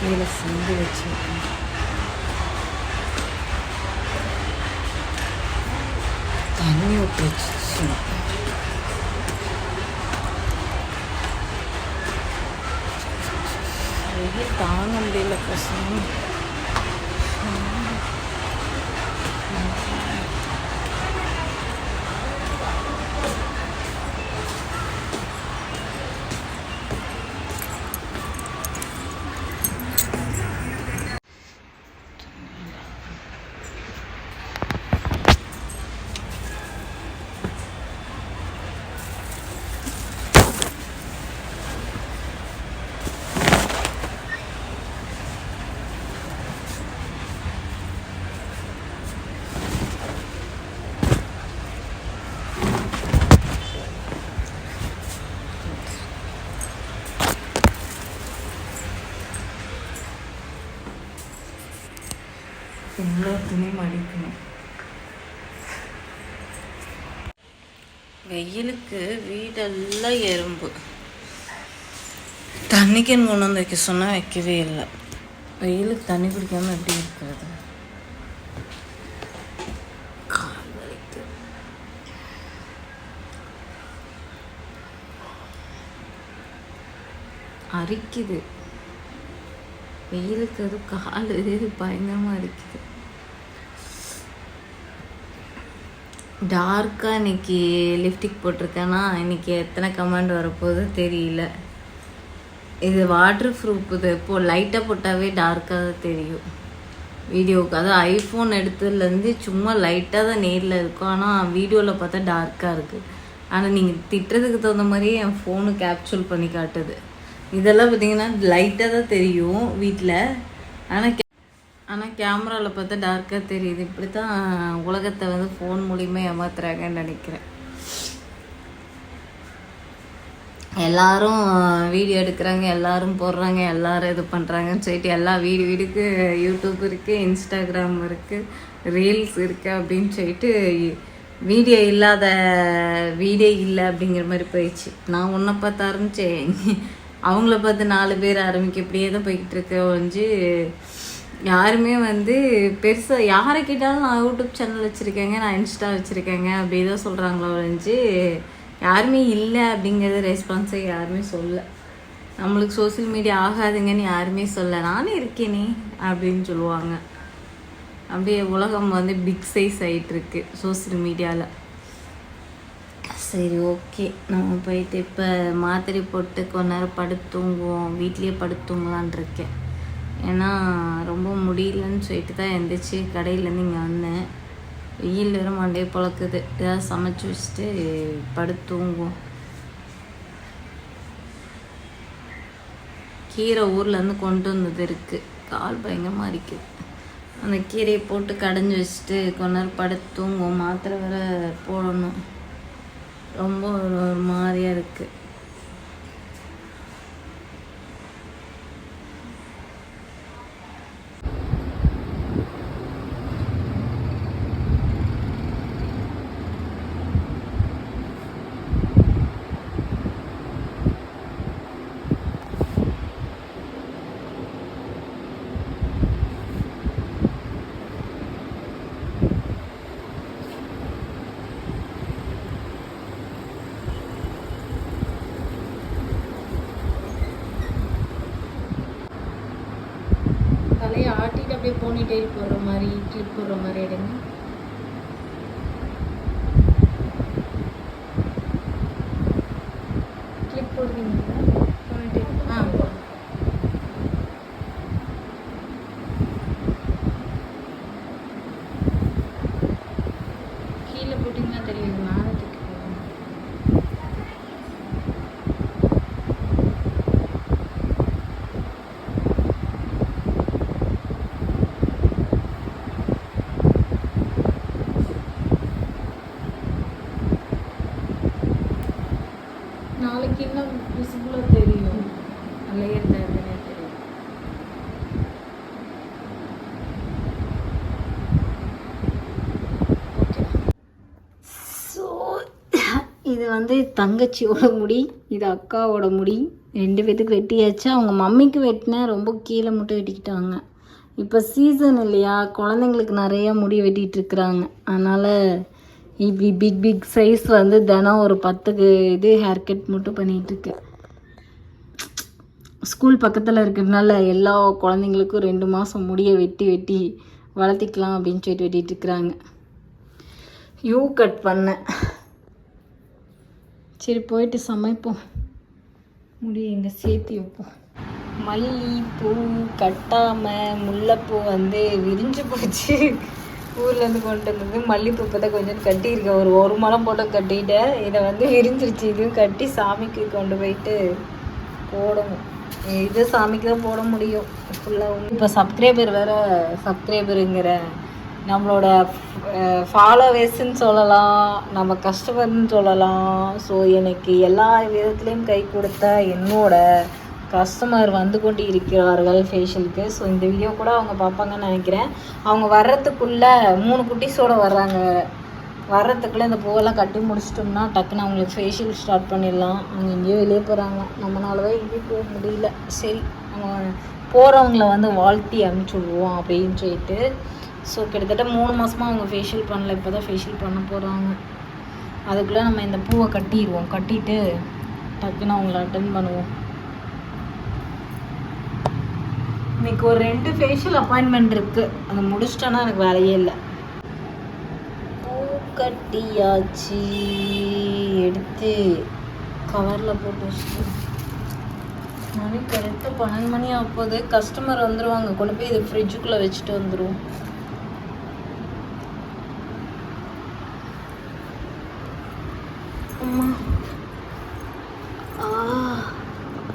மண்டையில் செஞ்சு வச்சுருக்கேன். தண்ணி ஊற்றி வச்சு வெயில் தாங்க முடியல பசங்க. இவ்வளோ துணி மடிக்கணும். வெயிலுக்கு வீடெல்லாம் எறும்பு. தண்ணிக்குன்னு கொண்டு வந்து வைக்க சொன்னால் வைக்கவே இல்லை. வெயிலுக்கு தண்ணி குடிக்காமல் எப்படி இருக்கிறது? கால் வலிக்கு. அரிக்குது வெயிலுக்கு. அது கால் பயங்கரமாக அரிக்குது. டார்க்காக இன்றைக்கி லிப்டிக் போட்டிருக்கேன்னா இன்றைக்கி எத்தனை கமெண்ட் வரப்போகுது தெரியல. இது வாட்டர் ப்ரூஃப். இது இப்போது லைட்டாக போட்டாவே டார்க்காக தான் தெரியும் வீடியோவுக்கு. அதான் ஐஃபோன் எடுத்ததுலேருந்து சும்மா லைட்டாக தான் நேரில் இருக்கும், ஆனால் வீடியோவில் பார்த்தா டார்க்காக இருக்குது. ஆனால் நீங்கள் திட்டுறதுக்கு தகுந்த மாதிரியே என் ஃபோனு கேப்சூல் பண்ணி காட்டுது. இதெல்லாம் பார்த்திங்கன்னா லைட்டாக தான் தெரியும் வீட்டில், ஆனால் கேமராவில் பார்த்தா டார்க்காக தெரியுது. இப்படி தான் உலகத்தை வந்து ஃபோன் மூலிமா ஏமாத்துறாங்கன்னு நினைக்கிறேன். எல்லோரும் வீடியோ எடுக்கிறாங்க, எல்லோரும் போடுறாங்க, எல்லோரும் இது பண்ணுறாங்கன்னு சொல்லிட்டு எல்லா வீடுக்கு யூடியூப் இருக்குது, இன்ஸ்டாகிராம் இருக்குது, ரீல்ஸ் இருக்குது அப்படின்னு சொல்லிட்டு வீடியோ இல்லாத வீடே இல்லை அப்படிங்கிற மாதிரி போயிடுச்சு. நான் ஒன்றை பார்த்து ஆரம்பித்தேன், அவங்கள பார்த்து 4 பேர் ஆரம்பிக்க இப்படியே தான் போய்கிட்டு இருக்க ஒழிஞ்சு யாருமே வந்து பெருசாக யாரை கேட்டாலும் நான் யூடியூப் சேனல் வச்சுருக்கேங்க, நான் இன்ஸ்டா வச்சுருக்கேங்க அப்படி தான் சொல்கிறாங்களோ ஒழிஞ்சு யாருமே இல்லை அப்படிங்கிறது ரெஸ்பான்ஸை யாருமே சொல்ல. நம்மளுக்கு சோசியல் மீடியா ஆகாதுங்கன்னு யாருமே சொல்ல, நானே இருக்கேனே அப்படின்னு சொல்லுவாங்க. அப்படியே உலகம் வந்து பிக் சைஸ் ஆகிட்டுருக்கு சோசியல் மீடியாவில். சரி, ஓகே, நம்ம போயிட்டு இப்போ மாத்திரை போட்டு கொஞ்ச நேரம் படுத்து தூங்குவோம். வீட்லேயே படுத்து தூங்கலான் இருக்கேன். ஏன்னா ரொம்ப முடியலன்னு சொல்லிட்டு தான் எந்திரிச்சு கடையிலேருந்து இங்கே வந்தேன். வெயில் வேறு மண்டையை பழக்குது. ஏதாவது சமைச்சு வச்சுட்டு படுத்து தூங்குவோம். கீரை ஊர்லேருந்து கொண்டு வந்தது இருக்குது. கால் பயங்கரமாக இருக்குது. அந்த கீரையை போட்டு கடைஞ்சி வச்சுட்டு கொஞ்ச நேரம் படுத்து தூங்குவோம். மாத்திரை வேறு போடணும். ரொம்ப ஒரு மாதிரியாக இருக்குது. தலையை ஆட்டிட்டு அப்படியே போனிடெயில் போடுற மாதிரி, கிளிப் போடுற மாதிரி எடுங்க. கிளிப் போடுவீங்களா? கீழே போட்டிங்கன்னா தெரியுது, மேலே தூக்கி போடுங்க. நாளைக்கு இன்னும் விசிபிளாக தெரியும், லேயர் டேப்னே தெரியும். ஓகே, ஸோ இது வந்து தங்கச்சியோட முடி, இது அக்காவோட முடி. 2 பேத்துக்கு வெட்டியாச்சு. அவங்க மம்மிக்கு வெட்டினேன், ரொம்ப கீழே மட்டும் வெட்டிக்கிட்டாங்க. இப்போ சீசன் இல்லையா, குழந்தைங்களுக்கு நிறைய முடி வெட்டிகிட்டு இருக்கிறாங்க. அதனால் இப்படி பிக் பிக் சைஸ் வந்து தினம் ஒரு 10 இது ஹேர் கட் மட்டும் பண்ணிகிட்ருக்கேன். ஸ்கூல் பக்கத்தில் இருக்கிறதுனால எல்லா குழந்தைங்களுக்கும் 2 மாதம் முடியை வெட்டி வளர்த்திக்கலாம் அப்படின்னு சொல்லிட்டு வெட்டிகிட்டு இருக்கிறாங்க. யூ கட் பண்ணேன். சரி போயிட்டு சமைப்போம். முடி எங்கே சேர்த்தி வைப்போம். மல்லிப்பூ கட்டாமல் முல்லைப்பூ வந்து விரிஞ்சு போச்சு. ஊர்லேருந்து கொண்டு வந்தது மல்லிப்பூ இப்போ தான் கொஞ்சம் கட்டியிருக்கேன். ஒரு முழம் போட்டு கட்டிட்டேன். இதை வந்து விரிஞ்சிருச்சு. இதுவும் கட்டி சாமிக்கு கொண்டு போயிட்டு போடணும். இது சாமிக்கு தான் போட முடியும் ஃபுல்லாக. இப்போ சப்ஸ்கிரைபருங்கிற நம்மளோட ஃபாலோவர்ஸ்ன்னு சொல்லலாம், நம்ம கஸ்டமர்னு சொல்லலாம். ஸோ எனக்கு எல்லா விதத்துலேயும் கை கொடுத்த என்னோட கஸ்டமர் வந்து கொண்டு இருக்கிறார்கள் ஃபேஷியலுக்கு. ஸோ இந்த வீடியோ கூட அவங்க பார்ப்பாங்கன்னு நினைக்கிறேன். அவங்க வர்றதுக்குள்ளே 3 குட்டீஸோடு வர்றாங்க. வர்றதுக்குள்ளே இந்த பூவெல்லாம் கட்டி முடிச்சிட்டோம்னா டக்குன்னு அவங்களுக்கு ஃபேஷியல் ஸ்டார்ட் பண்ணிடலாம். அவங்க எங்கேயோ வெளியே போகிறாங்க, நம்மளால தான் எங்கேயும் போக முடியல. சரி நம்ம போகிறவங்கள வந்து வாழ்த்தி அனுப்பிச்சி விடுவோம் அப்படின்னு சொல்லிட்டு. ஸோ கிட்டத்தட்ட 3 மாதமாக அவங்க ஃபேஷியல் பண்ணல, இப்போ தான் ஃபேஷியல் பண்ண போகிறாங்க. அதுக்குள்ளே நம்ம இந்த பூவை கட்டிடுவோம். கட்டிட்டு டக்குன்னு அவங்கள அட்டென்ட் பண்ணுவோம். இன்றைக்கி ஒரு 2 ஃபேஷியல் அப்பாயின்மெண்ட் இருக்குது. அதை முடிச்சிட்டோன்னா எனக்கு வேலையே இல்லை. கட்டியாச்சு, எடுத்து கவரில் போட்டு வச்சுட்டு மணி கரெக்டாக 12 மணி ஆகும்போது கஸ்டமர் வந்துடுவாங்க. கொண்டு போய் இது ஃப்ரிட்ஜுக்குள்ளே வச்சுட்டு வந்துடுவோம். அம்மா